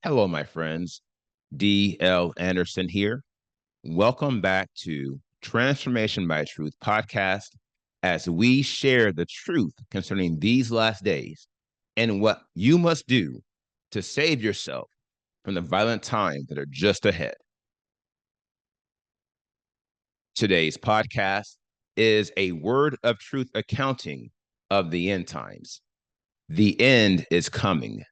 Hello, my friends. D.L. Anderson here. Welcome back to Transformation by Truth podcast as we share the truth concerning these last days and what you must do to save yourself from the violent times that are just ahead. Today's podcast is a word of truth accounting of the end times. The end is coming.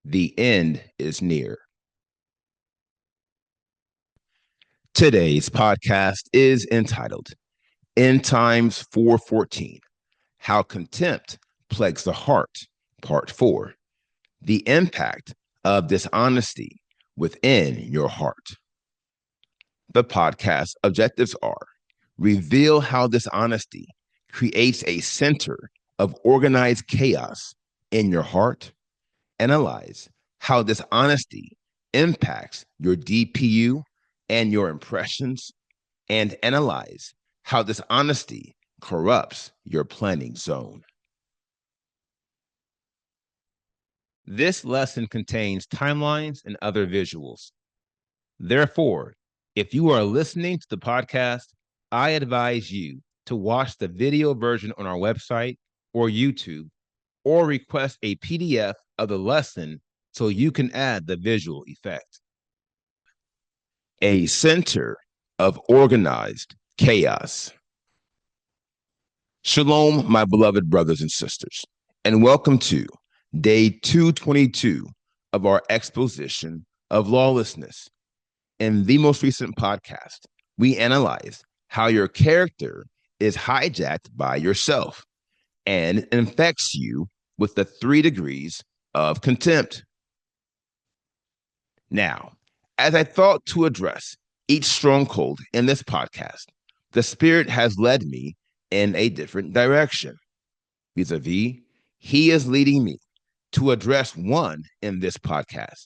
The end is near. Today's podcast is entitled End Times 4:14, How Contempt Plagues the Heart, Part 4, The Impact of Dishonesty Within Your Heart. The podcast objectives are: reveal how dishonesty creates a center of organized chaos in your heart, analyze how dishonesty impacts your DPU and your impressions, and analyze how dishonesty corrupts your planning zone. This lesson contains timelines and other visuals. Therefore, if you are listening to the podcast, I advise you to watch the video version on our website or YouTube, or request a PDF of the lesson so you can add the visual effect. A center of organized chaos. Shalom, my beloved brothers and sisters, and welcome to day 222 of our exposition of lawlessness. In the most recent podcast, we analyzed how your character is hijacked by yourself and infects you with the 3 degrees of contempt. Now, as I thought to address each stronghold in this podcast, the Spirit has led me in a different direction. Vis-a-vis, He is leading me to address one in this podcast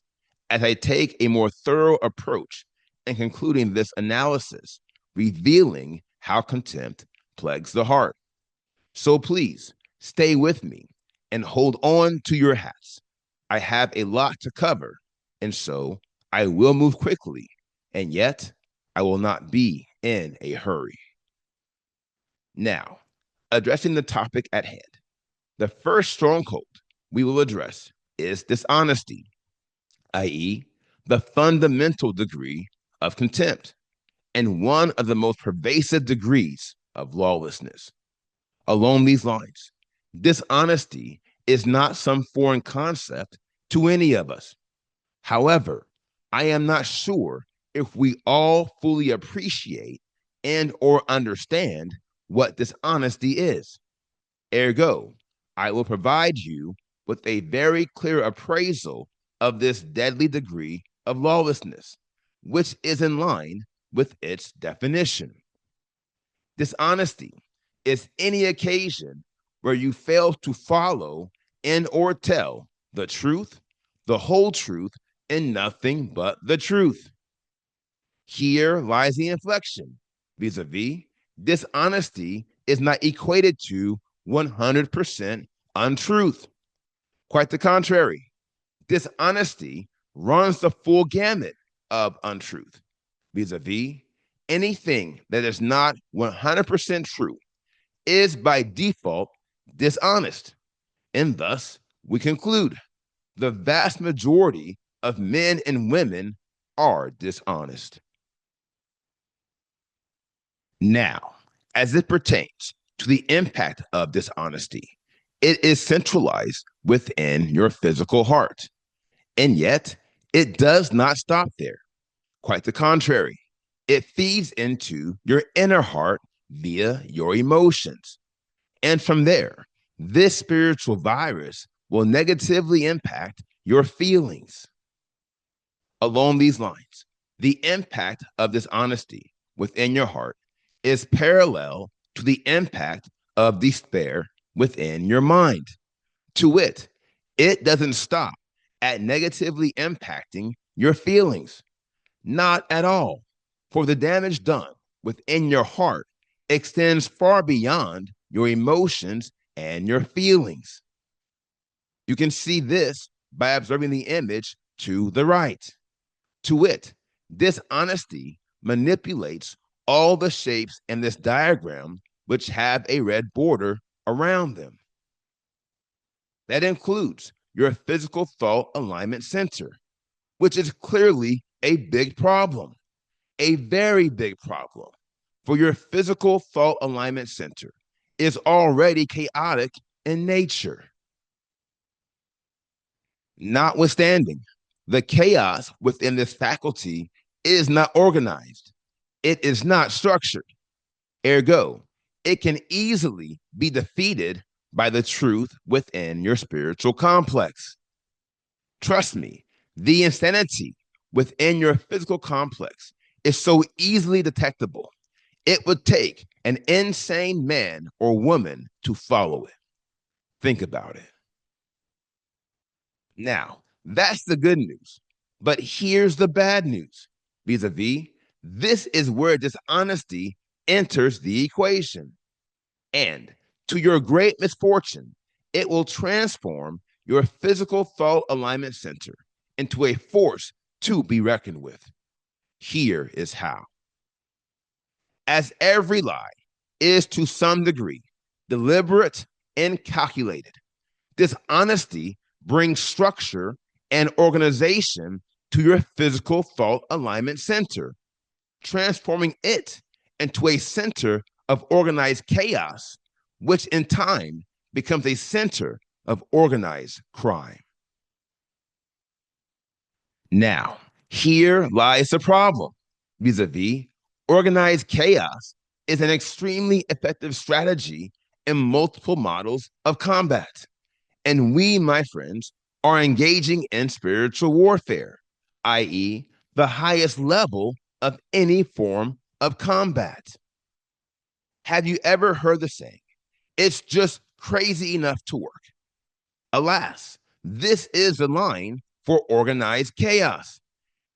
as I take a more thorough approach in concluding this analysis, revealing how contempt plagues the heart. So please stay with me and hold on to your hats. I have a lot to cover, and so I will move quickly, and yet I will not be in a hurry. Now, addressing the topic at hand, the first stronghold we will address is dishonesty, i.e., the fundamental degree of contempt, and one of the most pervasive degrees of lawlessness. Along these lines, dishonesty is not some foreign concept to any of us. However, I am not sure if we all fully appreciate and or understand what dishonesty is. Ergo, I will provide you with a very clear appraisal of this deadly degree of lawlessness, which is in line with its definition. Dishonesty is any occasion where you fail to follow and or tell the truth, the whole truth, and nothing but the truth. Here lies the inflection. Vis-a-vis, dishonesty is not equated to 100% untruth. Quite the contrary. Dishonesty runs the full gamut of untruth. Vis-a-vis, anything that is not 100% true is by default dishonest. And thus, we conclude the vast majority of men and women are dishonest. Now, as it pertains to the impact of dishonesty, it is centralized within your physical heart. And yet, it does not stop there. Quite the contrary. It feeds into your inner heart via your emotions. And from there, this spiritual virus will negatively impact your feelings. Along these lines, the impact of dishonesty within your heart is parallel to the impact of despair within your mind. To wit, it doesn't stop at negatively impacting your feelings. Not at all. For the damage done within your heart extends far beyond your emotions and your feelings. You can see this by observing the image to the right. To wit, dishonesty manipulates all the shapes in this diagram which have a red border around them. That includes your physical thought alignment center, which is clearly a big problem, a very big problem. For your physical thought alignment center is already chaotic in nature. Notwithstanding, the chaos within this faculty is not organized. It is not structured. Ergo, it can easily be defeated by the truth within your spiritual complex. Trust me, the insanity within your physical complex is so easily detectable. It would take an insane man or woman to follow it. Think about it. Now, that's the good news. But here's the bad news. Vis-a-vis, this is where dishonesty enters the equation. And to your great misfortune, it will transform your physical thought alignment center into a force to be reckoned with. Here is how. As every lie is to some degree deliberate and calculated, dishonesty brings structure and organization to your physical thought alignment center, transforming it into a center of organized chaos, which in time becomes a center of organized crime. Now, here lies the problem. Vis-a-vis, organized chaos is an extremely effective strategy in multiple models of combat. And we, my friends, are engaging in spiritual warfare, i.e., the highest level of any form of combat. Have you ever heard the saying, it's just crazy enough to work? Alas, this is the line for organized chaos.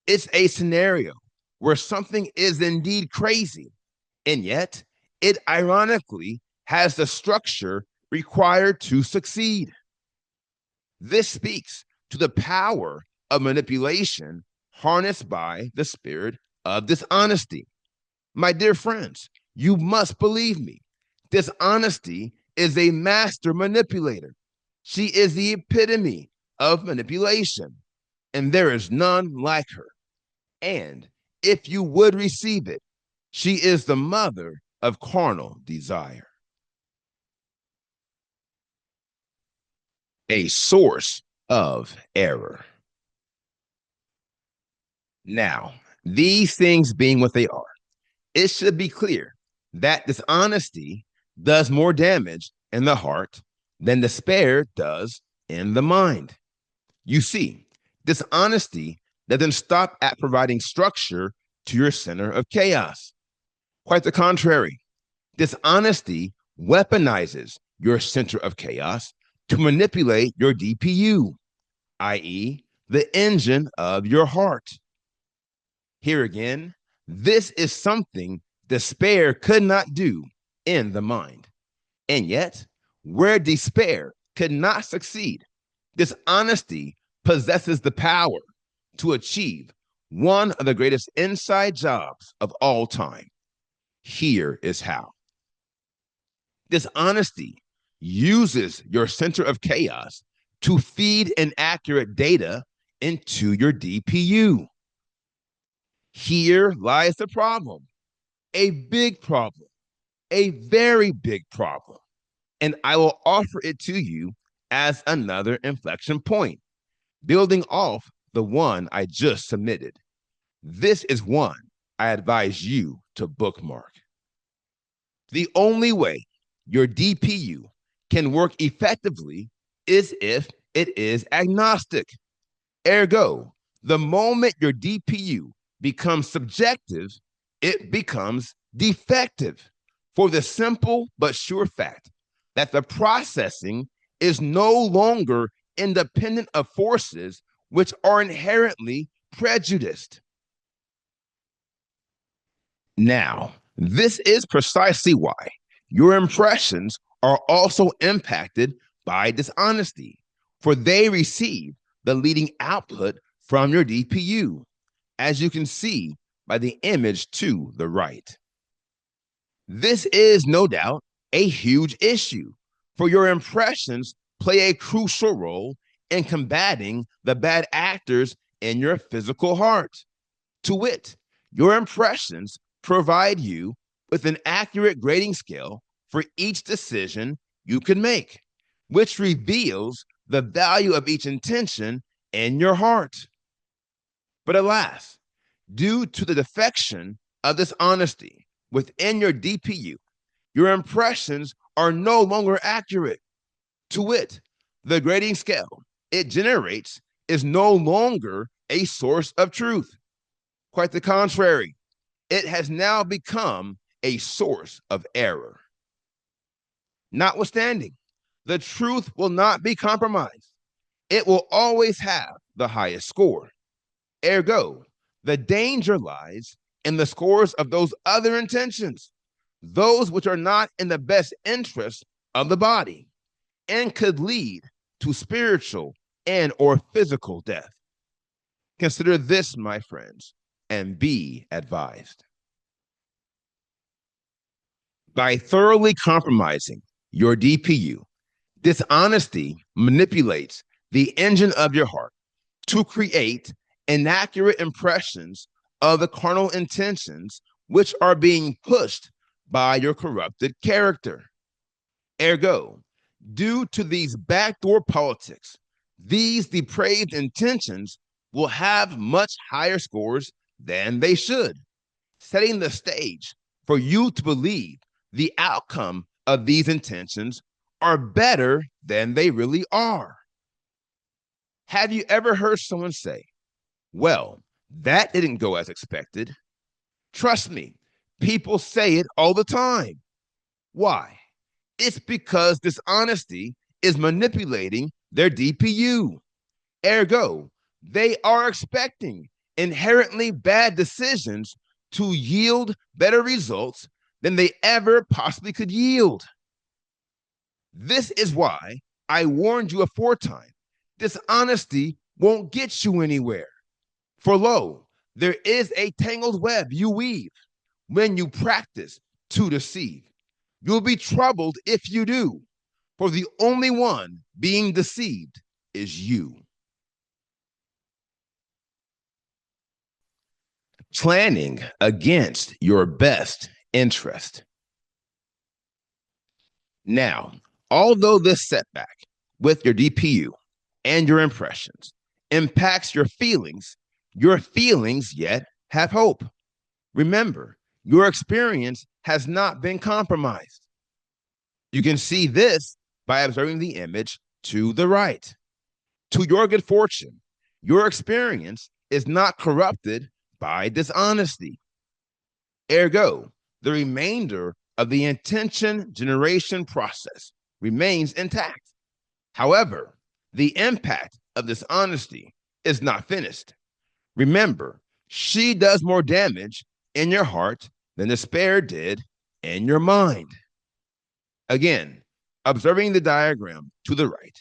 It's a scenario where something is indeed crazy, and yet it ironically has the structure required to succeed. This speaks to the power of manipulation harnessed by the spirit of dishonesty. My dear friends, you must believe me. Dishonesty is a master manipulator. She is the epitome of manipulation, and there is none like her. And if you would receive it, she is the mother of carnal desire. A source of error. Now, these things being what they are, it should be clear that dishonesty does more damage in the heart than despair does in the mind. You see, dishonesty doesn't stop at providing structure to your center of chaos. Quite the contrary, dishonesty weaponizes your center of chaos to manipulate your DPU, i.e., the engine of your heart. Here again, this is something despair could not do in the mind. And yet, where despair could not succeed, dishonesty possesses the power to achieve one of the greatest inside jobs of all time. Here is how. Dishonesty uses your center of chaos to feed inaccurate data into your DPU. Here lies the problem, a big problem, a very big problem. And I will offer it to you as another inflection point, building off the one I just submitted. This is one I advise you to bookmark. The only way your DPU can work effectively is if it is agnostic. Ergo, the moment your DPU becomes subjective, it becomes defective, for the simple but sure fact that the processing is no longer independent of forces which are inherently prejudiced. Now, this is precisely why your impressions are also impacted by dishonesty, for they receive the leading output from your DPU, as you can see by the image to the right. This is no doubt a huge issue, for your impressions play a crucial role in combating the bad actors in your physical heart. To wit, your impressions provide you with an accurate grading scale for each decision you can make, which reveals the value of each intention in your heart. But alas, due to the defection of this honesty within your DPU, your impressions are no longer accurate. To wit, the grading scale it generates is no longer a source of truth. Quite the contrary, it has now become a source of error. Notwithstanding, the truth will not be compromised. It will always have the highest score. Ergo, the danger lies in the scores of those other intentions, those which are not in the best interest of the body and could lead to spiritual and or physical death. Consider this, my friends, and be advised. By thoroughly compromising your DPU, dishonesty manipulates the engine of your heart to create inaccurate impressions of the carnal intentions which are being pushed by your corrupted character. Ergo, due to these backdoor politics, these depraved intentions will have much higher scores than they should, setting the stage for you to believe the outcome of these intentions are better than they really are. Have you ever heard someone say, well, that didn't go as expected? Trust me, people say it all the time. Why? It's because dishonesty is manipulating their DPU. Ergo, they are expecting inherently bad decisions to yield better results than they ever possibly could yield. This is why I warned you aforetime. Dishonesty won't get you anywhere. For lo, there is a tangled web you weave when you practice to deceive. You'll be troubled if you do, for the only one being deceived is you. Planning against your best interest. Now, although this setback with your DPU and your impressions impacts your feelings yet have hope. Remember, your experience has not been compromised. You can see this by observing the image to the right. To your good fortune, your experience is not corrupted by dishonesty. Ergo, the remainder of the intention generation process remains intact. However, the impact of dishonesty is not finished. Remember, she does more damage in your heart than despair did in your mind. Again, observing the diagram to the right,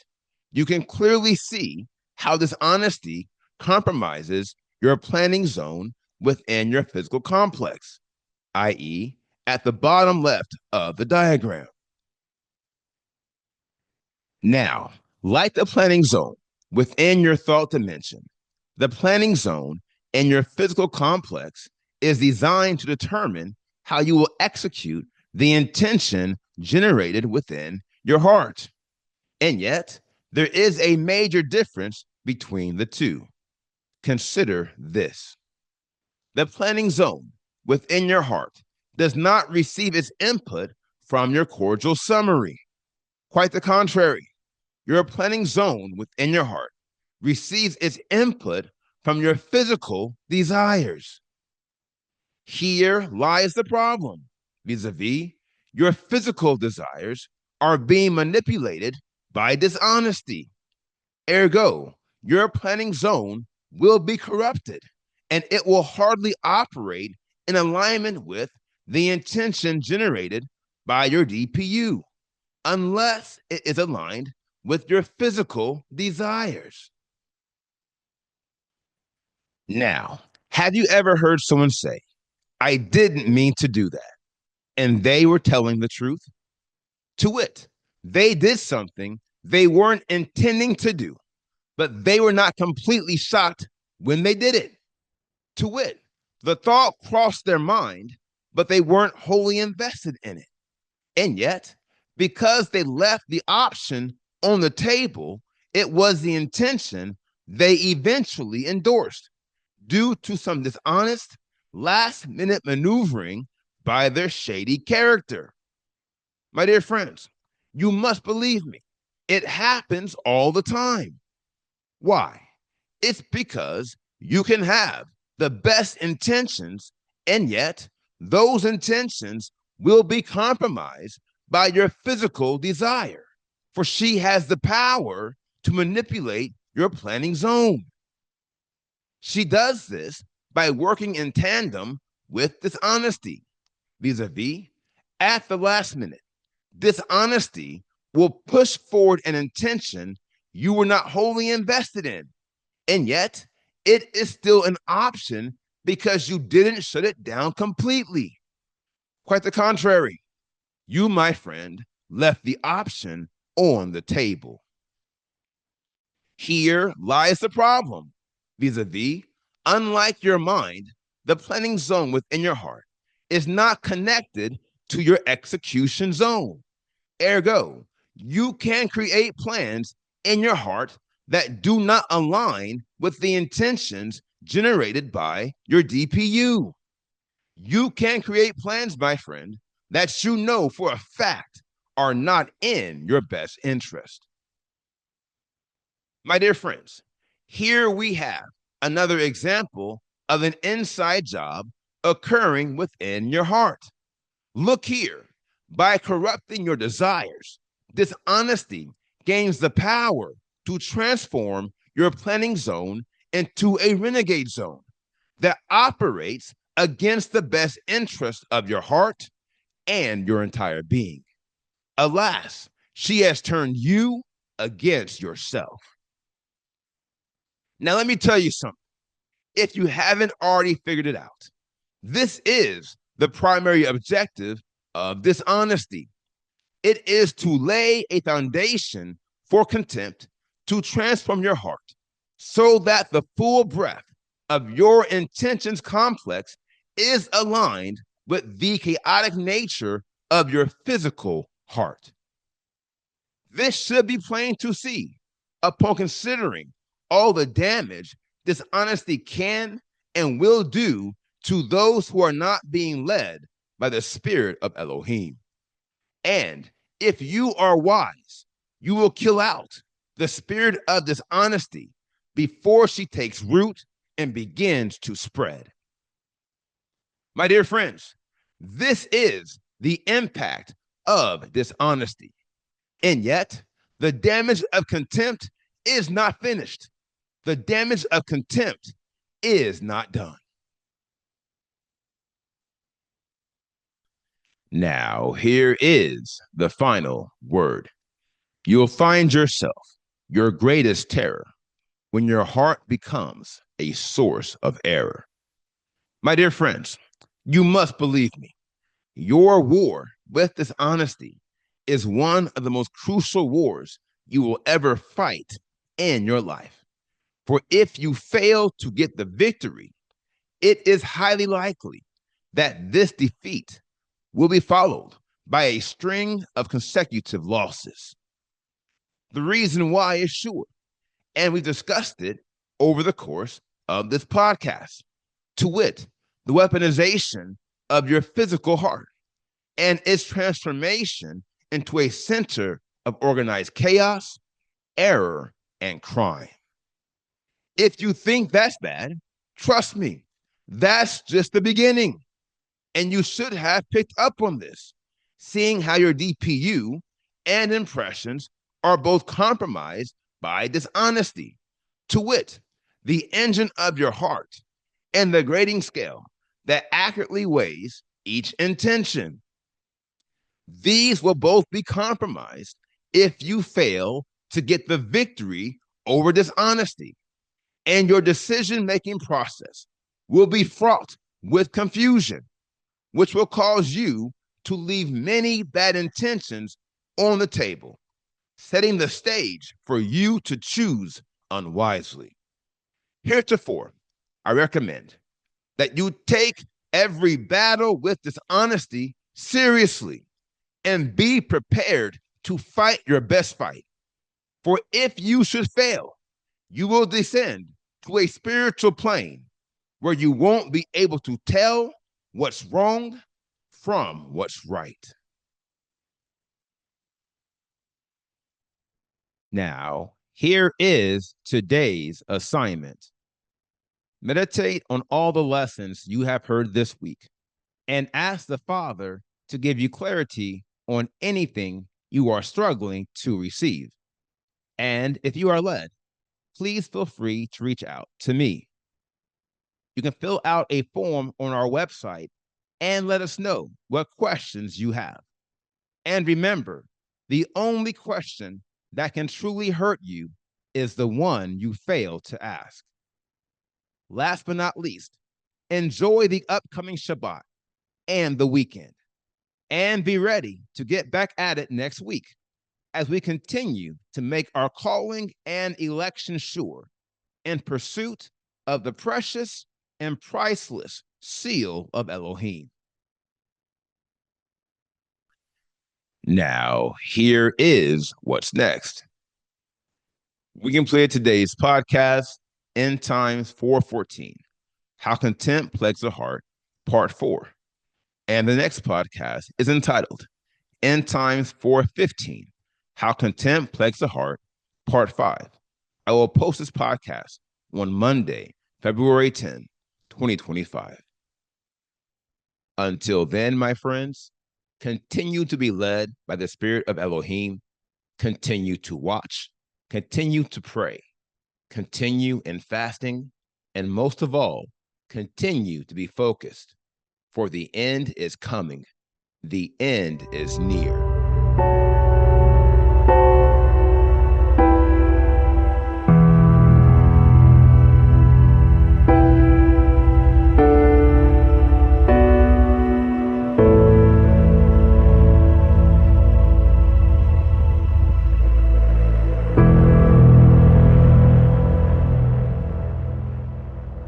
you can clearly see how dishonesty compromises your planning zone within your physical complex, i.e., at the bottom left of the diagram. Now, like the planning zone within your thought dimension, the planning zone in your physical complex is designed to determine how you will execute the intention generated within your heart. And yet, there is a major difference between the two. Consider this. The planning zone within your heart does not receive its input from your cordial summary. Quite the contrary, your planning zone within your heart receives its input from your physical desires. Here lies the problem. Vis-a-vis, your physical desires are being manipulated by dishonesty. Ergo, your planning zone will be corrupted and it will hardly operate in alignment with the intention generated by your DPU unless it is aligned with your physical desires. Now, have you ever heard someone say, I didn't mean to do that, and they were telling the truth? To wit, they did something they weren't intending to do, but they were not completely shocked when they did it. To wit, the thought crossed their mind, but they weren't wholly invested in it. And yet, because they left the option on the table, it was the intention they eventually endorsed due to some dishonest, last minute maneuvering by their shady character. My dear friends, you must believe me, it happens all the time. Why? It's because you can have the best intentions, and yet those intentions will be compromised by your physical desire, for she has the power to manipulate your planning zone. She does this by working in tandem with dishonesty, vis a vis, at the last minute. Dishonesty will push forward an intention you were not wholly invested in. And yet, it is still an option because you didn't shut it down completely. Quite the contrary. You, my friend, left the option on the table. Here lies the problem. Vis a vis, unlike your mind, the planning zone within your heart is not connected to your execution zone. Ergo, you can create plans in your heart that do not align with the intentions generated by your DPU. You can create plans, my friend, that you know for a fact are not in your best interest. My dear friends, here we have another example of an inside job occurring within your heart. Look here, by corrupting your desires, dishonesty gains the power to transform your planning zone into a renegade zone that operates against the best interest of your heart and your entire being. Alas, she has turned you against yourself. Now, let me tell you something. If you haven't already figured it out, this is the primary objective of dishonesty. It is to lay a foundation for contempt to transform your heart so that the full breadth of your intentions complex is aligned with the chaotic nature of your physical heart. This should be plain to see upon considering all the damage dishonesty can and will do to those who are not being led by the spirit of Elohim. And if you are wise, you will kill out the spirit of dishonesty before she takes root and begins to spread. My dear friends, this is the impact of dishonesty. And yet, the damage of contempt is not finished. The damage of contempt is not done. Now, here is the final word. You'll find yourself your greatest terror when your heart becomes a source of error. My dear friends, you must believe me. Your war with dishonesty is one of the most crucial wars you will ever fight in your life. For if you fail to get the victory, it is highly likely that this defeat will be followed by a string of consecutive losses. The reason why is sure, and we discussed it over the course of this podcast, to wit, the weaponization of your physical heart and its transformation into a center of organized chaos, error, and crime. If you think that's bad, trust me, that's just the beginning. And you should have picked up on this, seeing how your DPU and impressions are both compromised by dishonesty. To wit, the engine of your heart and the grading scale that accurately weighs each intention. These will both be compromised if you fail to get the victory over dishonesty. and your decision-making process will be fraught with confusion, which will cause you to leave many bad intentions on the table, setting the stage for you to choose unwisely. Heretofore, I recommend that you take every battle with dishonesty seriously and be prepared to fight your best fight. For if you should fail, you will descend to a spiritual plane where you won't be able to tell what's wrong from what's right. Now, here is today's assignment. Meditate on all the lessons you have heard this week and ask the Father to give you clarity on anything you are struggling to receive. And if you are led, please feel free to reach out to me. You can fill out a form on our website and let us know what questions you have. And remember, the only question that can truly hurt you is the one you fail to ask. Last but not least, enjoy the upcoming Shabbat and the weekend, and be ready to get back at it next week as we continue to make our calling and election sure in pursuit of the precious and priceless seal of Elohim. Now, here is what's next. We completed today's podcast, End Times 4:14, How Contempt Plagues the Heart, Part 4. And the next podcast is entitled, End Times 4:15, How Contempt Plagues the Heart, Part 5. I will post this podcast on Monday, February 10, 2025. Until then, my friends, continue to be led by the Spirit of Elohim. Continue to watch. Continue to pray. Continue in fasting. And most of all, continue to be focused. For the end is coming. The end is near.